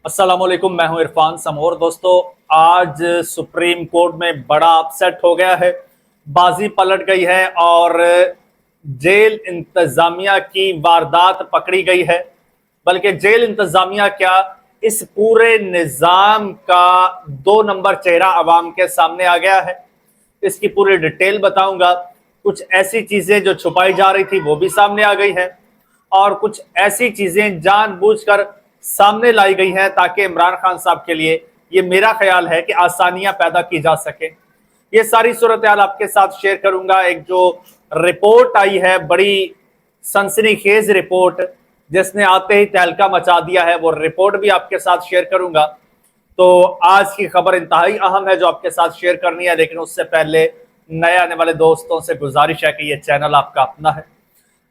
अस्सलाम वालेकुम, मैं हूं इरफान समोर। दोस्तों, आज सुप्रीम कोर्ट में बड़ा अपसेट हो गया है, बाजी पलट गई है और जेल इंतजामिया की वारदात पकड़ी गई है। बल्कि जेल इंतजामिया क्या, इस पूरे निजाम का 2 नंबर चेहरा अवाम के सामने आ गया है। इसकी पूरी डिटेल बताऊंगा। कुछ ऐसी चीजें जो छुपाई जा रही थी वो भी सामने आ गई है और कुछ ऐसी चीजें जानबूझकर सामने लाई गई हैं ताकि इमरान खान साहब के लिए, ये मेरा ख्याल है कि आसानियां पैदा की जा सके। ये सारी सूरत हाल आपके साथ शेयर करूंगा। एक जो रिपोर्ट आई है, बड़ी सनसनीखेज रिपोर्ट, जिसने आते ही तहलका मचा दिया है, वो रिपोर्ट भी आपके साथ शेयर करूंगा। तो आज की खबर इंतहाई अहम है जो आपके साथ शेयर करनी है, लेकिन उससे पहले नए आने वाले दोस्तों से गुजारिश है कि ये चैनल आपका अपना है।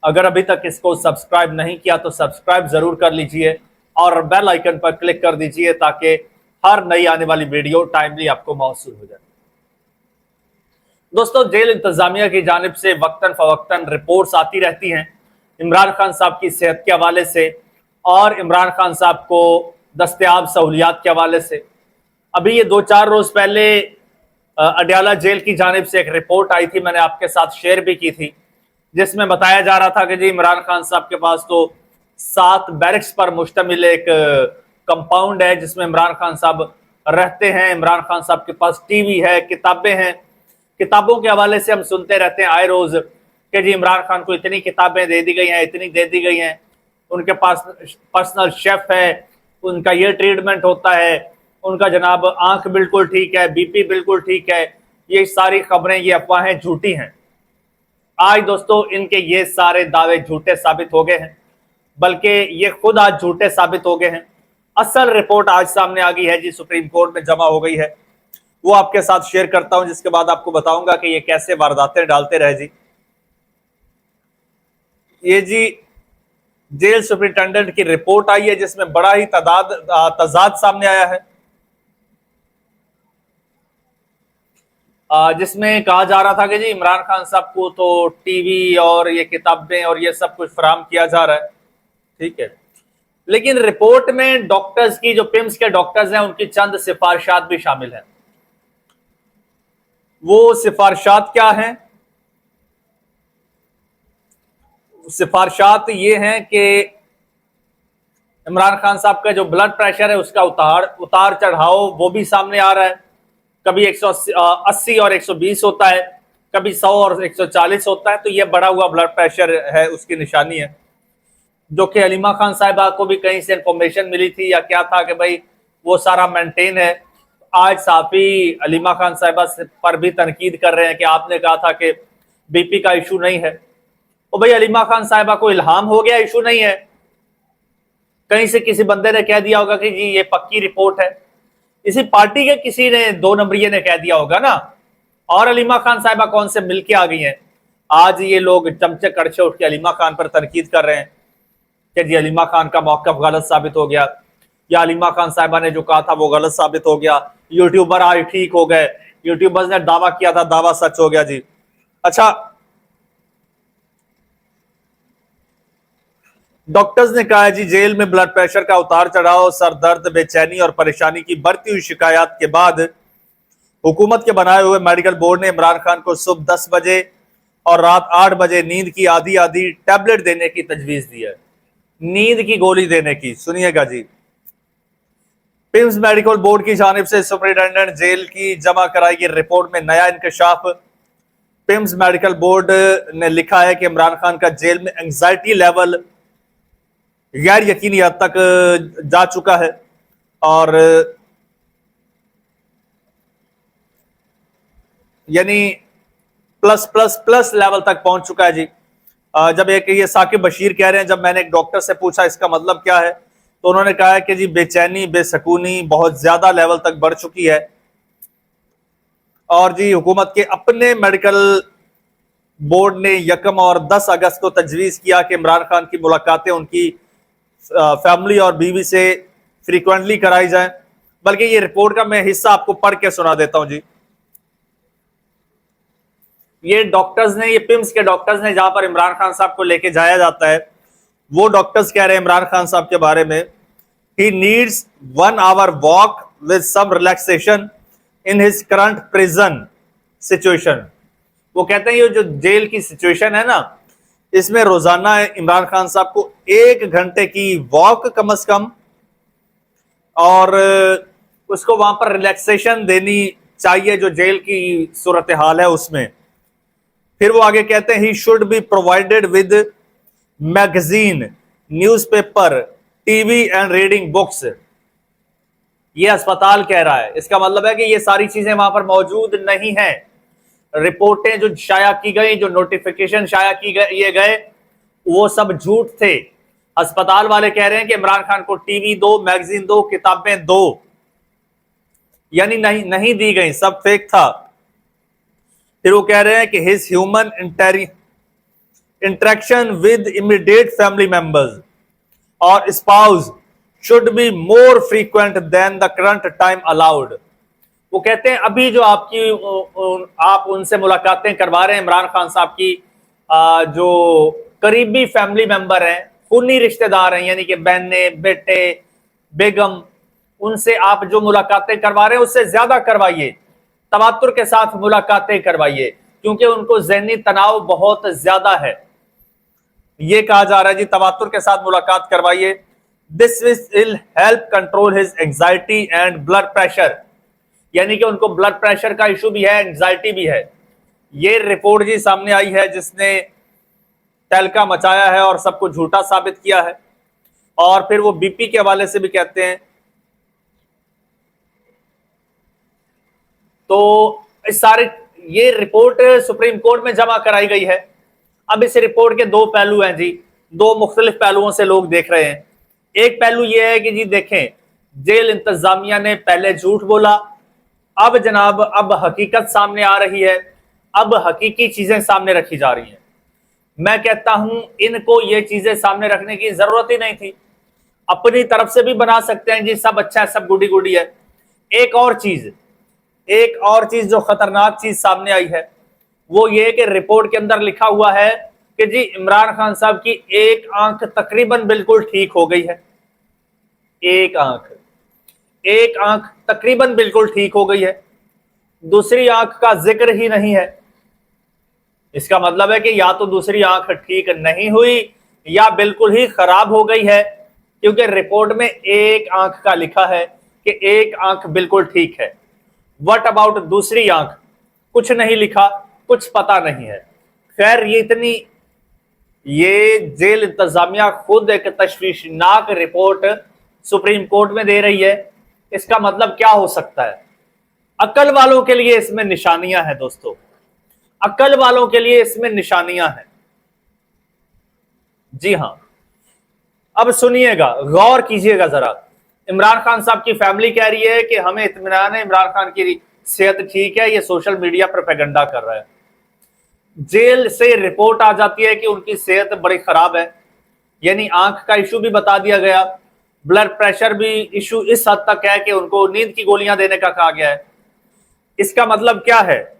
अगर अभी तक इसको सब्सक्राइब नहीं किया तो सब्सक्राइब जरूर कर लीजिए और बेल आइकन पर क्लिक कर दीजिए ताकि हर नई आने वाली वीडियो टाइमली आपको मौसूल हो जाए। दोस्तों, जेल इंतजामिया की जानिब से वक्तन फवक्तन रिपोर्ट्स आती रहती हैं इमरान खान साहब की सेहत के हवाले से और इमरान खान साहब को दस्तयाब सहूलियात के हवाले से। अभी ये 2-4 रोज पहले अडयाला जेल की जानिब से एक रिपोर्ट आई थी, मैंने आपके साथ शेयर भी की थी, जिसमें बताया जा रहा था कि जी इमरान खान साहब के पास तो 7 बैरक्स पर मुश्तमिल एक कंपाउंड है जिसमें इमरान खान साहब रहते हैं। इमरान खान साहब के पास टीवी है, किताबें हैं। किताबों के हवाले से हम सुनते रहते हैं आए रोज कि जी इमरान खान को इतनी किताबें दे दी गई हैं, इतनी दे दी गई हैं, उनके पास पर्सनल शेफ है, उनका ये ट्रीटमेंट होता है, उनका जनाब आंख बिल्कुल ठीक है, बीपी बिल्कुल ठीक है। ये सारी खबरें, ये अफवाहें झूठी हैं। आज दोस्तों इनके ये सारे दावे झूठे साबित हो गए हैं, बल्कि ये खुद आज झूठे साबित हो गए हैं। असल रिपोर्ट आज सामने आ गई है जी, सुप्रीम कोर्ट में जमा हो गई है। वो आपके साथ शेयर करता हूं, जिसके बाद आपको बताऊंगा कि ये कैसे वारदातें डालते रहे जी। ये जी जेल सुप्रिंटेंडेंट की रिपोर्ट आई है जिसमें बड़ा ही तजाद सामने आया है, जिसमें कहा जा रहा था कि जी इमरान खान साहब को तो टीवी और ये किताबें और ये सब कुछ फराहम किया जा रहा है, ठीक है। लेकिन रिपोर्ट में डॉक्टर्स की, जो पिम्स के डॉक्टर्स हैं, उनकी चंद सिफारिशात भी शामिल हैं। वो सिफारिशात क्या हैं? सिफारिशात ये हैं कि इमरान खान साहब का जो ब्लड प्रेशर है उसका उतार चढ़ाव वो भी सामने आ रहा है। कभी 180 और 120 होता है, कभी 100 और 140 होता है। तो ये बढ़ा हुआ ब्लड प्रेशर है, उसकी निशानी है, जो कि अलीमा खान साहिबा को भी कहीं से इंफॉर्मेशन मिली थी या क्या था कि भाई वो सारा मेंटेन है। आज साफी अलीमा खान साहिबा पर भी तनकीद कर रहे हैं कि आपने कहा था कि बीपी का इशू नहीं है। तो भाई अलीमा खान साहिबा को इल्हाम हो गया, इशू नहीं है। कहीं से किसी बंदे ने कह दिया होगा कि जी ये पक्की रिपोर्ट है। इसी पार्टी के किसी ने 2 नंबरिये ने कह दिया होगा ना। और अलीमा खान साहिबा कौन से मिल के आ गई हैं। आज ये लोग चमचे कड़छे उठ के अलीमा खान पर तनकीद कर रहे हैं कि जी अलीमा खान का मौक़िफ़ गलत साबित हो गया, या अलीमा खान साहिबा ने जो कहा था वो गलत साबित हो गया। यूट्यूबर आज ठीक हो गए, यूट्यूबर्स ने दावा किया था, दावा सच हो गया जी। अच्छा, डॉक्टर्स ने कहा है जी जेल में ब्लड प्रेशर का उतार चढ़ाव, सर दर्द, बेचैनी और परेशानी की बढ़ती हुई शिकायत के बाद हुकूमत के बनाए हुए मेडिकल बोर्ड ने इमरान खान को सुबह 10 बजे और रात 8 बजे नींद की आधी आधी टैबलेट देने की तजवीज दी है। नींद की गोली देने की, सुनिएगा जी। पिम्स मेडिकल बोर्ड की जानिब से सुपरिटेंडेंट जेल की जमा कराई गई रिपोर्ट में नया इंकशाफ। पिम्स मेडिकल बोर्ड ने लिखा है कि इमरान खान का जेल में एंजाइटी लेवल गैर यकीनी हद तक जा चुका है और यानी प्लस प्लस प्लस लेवल तक पहुंच चुका है जी। जब एक ये साकिब बशीर कह रहे हैं, जब मैंने एक डॉक्टर से पूछा इसका मतलब क्या है, तो उन्होंने कहा है कि जी बेचैनी, बेसकूनी बहुत ज्यादा लेवल तक बढ़ चुकी है। और जी हुकूमत के अपने मेडिकल बोर्ड ने 1 और 10 अगस्त को तजवीज़ किया कि इमरान खान की मुलाकातें उनकी फैमिली और बीवी से फ्रीक्वेंटली कराई जाएं। बल्कि ये रिपोर्ट का मैं हिस्सा आपको पढ़ के सुना देता हूं जी। ये डॉक्टर्स ने, ये पिम्स के डॉक्टर्स ने, जहां पर इमरान खान साहब को लेके जाया जाता है, वो डॉक्टर्स कह रहे हैं इमरान खान साहब के बारे में he needs 1 hour walk with some relaxation in his current prison situation. वो कहते हैं ये जो जेल की सिचुएशन है ना, इसमें रोजाना इमरान खान साहब को 1 घंटे की वॉक कम से कम और उसको वहां पर रिलैक्सेशन देनी चाहिए जो जेल की सूरत हाल है उसमें। फिर वो आगे कहते हैं he should be provided with magazine, newspaper, TV and reading books. ये अस्पताल कह रहा है, इसका मतलब है कि ये सारी चीजें वहां पर मौजूद नहीं है। रिपोर्टें जो शाया की गई, जो नोटिफिकेशन शाया किए गए, वो सब झूठ थे। अस्पताल वाले कह रहे हैं कि इमरान खान को टीवी दो, मैगजीन दो, किताबें दो, यानी नहीं दी गई, सब फेक था। फिर वो कह रहे हैं कि his human interaction with immediate family members और spouse should be more frequent than the current time allowed. वो कहते हैं अभी जो आप उनसे मुलाकातें करवा रहे हैं इमरान खान साहब की, जो करीबी फैमिली मेंबर हैं, खूनी रिश्तेदार हैं, यानी कि बहने, बेटे, बेगम, उनसे आप जो मुलाकातें करवा रहे हैं उससे ज्यादा करवाइए, तवातुर के साथ मुलाकातें करवाइए, क्योंकि उनको ज़हनी तनाव बहुत ज्यादा है। ये कहा जा रहा है जी, तवातुर के साथ मुलाकात करवाइए। This will help control his anxiety and blood pressure, यानी कि उनको ब्लड प्रेशर का इशू भी है, एंजाइटी भी है। ये रिपोर्ट जी सामने आई है जिसने तहलका मचाया है और सबको झूठा साबित किया है। और फिर वो बीपी के हवाले से भी कहते हैं। तो इस सारे ये रिपोर्ट सुप्रीम कोर्ट में जमा कराई गई है। अब इस रिपोर्ट के दो पहलू हैं जी, दो मुख्तलिफ पहलुओं से लोग देख रहे हैं। एक पहलू यह है कि जी देखें, जेल इंतजामिया ने पहले झूठ बोला, अब जनाब अब हकीकत सामने आ रही है, अब हकीकी चीजें सामने रखी जा रही हैं। मैं कहता हूं इनको ये चीजें सामने रखने की जरूरत ही नहीं थी, अपनी तरफ से भी बना सकते हैं जी, सब अच्छा है, सब गुडी गुडी है। एक और चीज जो खतरनाक चीज सामने आई है वो ये कि रिपोर्ट के अंदर लिखा हुआ है कि जी इमरान खान साहब की एक आंख तकरीबन बिल्कुल ठीक हो गई है। एक आंख तकरीबन बिल्कुल ठीक हो गई है, दूसरी आंख का जिक्र ही नहीं है। इसका मतलब है कि या तो दूसरी आंख ठीक नहीं हुई या बिल्कुल ही खराब हो गई है, क्योंकि रिपोर्ट में एक आंख का लिखा है कि एक आंख बिल्कुल ठीक है। व्हाट अबाउट दूसरी आंख? कुछ नहीं लिखा, कुछ पता नहीं है। खैर ये जेल इंतजामिया खुद एक तशवीशनाक रिपोर्ट सुप्रीम कोर्ट में दे रही है। इसका मतलब क्या हो सकता है? अक्ल वालों के लिए इसमें निशानियां हैं दोस्तों, अक्ल वालों के लिए इसमें निशानियां हैं। जी हां, अब सुनिएगा, गौर कीजिएगा जरा। इमरान खान साहब की फैमिली कह रही है कि हमें इत्मीनान है, इमरान खान की सेहत ठीक है, ये सोशल मीडिया प्रोपेगेंडा कर रहा है। जेल से रिपोर्ट आ जाती है कि उनकी सेहत बड़ी खराब है, यानी आंख का इशू भी बता दिया गया, ब्लड प्रेशर भी इशू इस हद तक है कि उनको नींद की गोलियां देने का कहा गया है। इसका मतलब क्या है?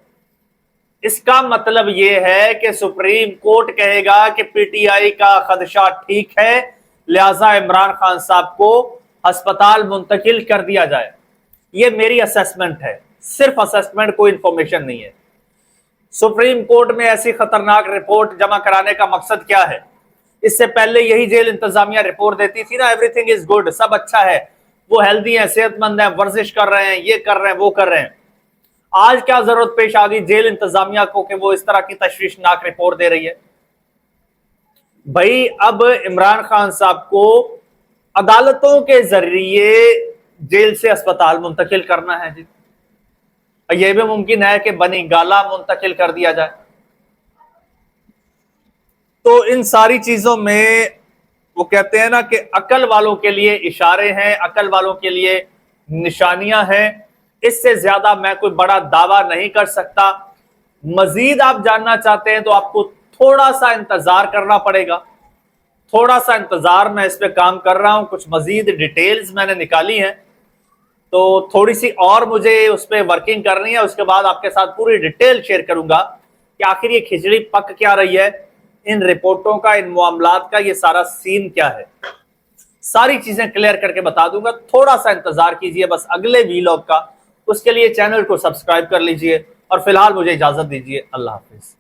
इसका मतलब यह है कि सुप्रीम कोर्ट कहेगा कि पीटीआई का खदशा ठीक है, लिहाजा इमरान खान साहब को अस्पताल मुंतकिल कर दिया जाए। यह मेरी असेसमेंट है, सिर्फ असेसमेंट, कोई इंफॉर्मेशन नहीं है। सुप्रीम कोर्ट में ऐसी खतरनाक रिपोर्ट जमा कराने का मकसद क्या है? इससे पहले यही जेल इंतजामिया रिपोर्ट देती थी ना, एवरीथिंग इज गुड, सब अच्छा है, वो हेल्दी है, सेहतमंद है, वर्जिश कर रहे हैं, ये कर रहे हैं, वो कर रहे हैं। आज क्या जरूरत पेश आ गई जेल इंतजामिया को कि वो इस तरह की तशवीशनाक रिपोर्ट दे रही है? भाई अब इमरान खान साहब को अदालतों के जरिए जेल से अस्पताल मुंतकिल करना है जी। यह भी मुमकिन है कि बनी गाला मुंतकिल कर दिया जाए। तो इन सारी चीजों में वो कहते हैं ना कि अकल वालों के लिए इशारे हैं, अकल वालों के लिए निशानियां हैं। इससे ज्यादा मैं कोई बड़ा दावा नहीं कर सकता। मजीद आप जानना चाहते हैं तो आपको थोड़ा सा इंतजार करना पड़ेगा, थोड़ा सा इंतजार। मैं इस पे काम कर रहा हूं, कुछ मजीद डिटेल्स मैंने निकाली हैं, तो थोड़ी सी और मुझे उस पर वर्किंग करनी है। उसके बाद आपके साथ पूरी डिटेल शेयर करूंगा कि आखिर ये खिचड़ी पक क्या रही है, इन रिपोर्टों का, इन मामलात का ये सारा सीन क्या है। सारी चीजें क्लियर करके बता दूंगा। थोड़ा सा इंतजार कीजिए बस अगले वीलॉग का, उसके लिए चैनल को सब्सक्राइब कर लीजिए और फिलहाल मुझे इजाजत दीजिए। अल्लाह हाफिज।